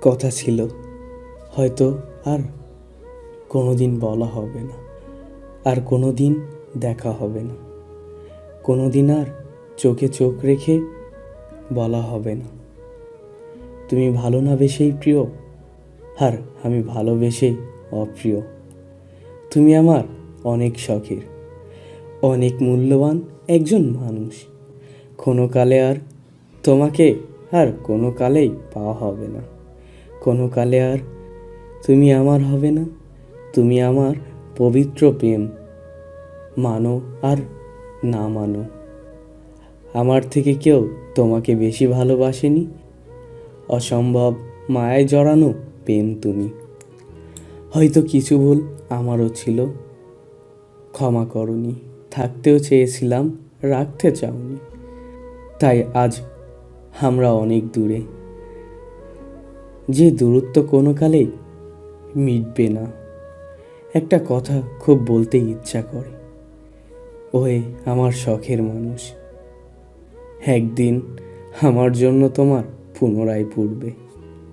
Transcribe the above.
কথা ছিল, হয়তো আর কোনোদিন বলা হবে না, আর কোনোদিন দেখা হবে না, কোনোদিন আর চোখে চোখ রেখে বলা হবে না তুমি ভালো না বেশেই প্রিয়, আর আমি ভালোবেসে অপ্রিয়। তুমি আমার অনেক শখের, অনেক মূল্যবান একজন মানুষ। কোনো কালে আর তোমাকে আর কোনো কালেই পাওয়া হবে না, কোনো কালে আর তুমি আমার হবে না। তুমি আমার পবিত্র প্রেম, মানো আর না মানো, আমার থেকে কেউ তোমাকে বেশি ভালোবাসেনি। অসম্ভব মায়ায় জড়ানো প্রেম তুমি। হয়তো কিছু ভুল আমারও ছিল, ক্ষমা করনি। থাকতেও চেয়েছিলাম, রাখতে চাওনি। তাই আজ আমরা অনেক দূরে, যে দূরত্ব কোনো কালেই মিটবে না। একটা কথা খুব বলতে ইচ্ছা করে, ওহে আমার শখের মানুষ, একদিন আমার জন্য তোমার পুনরায় পড়বে।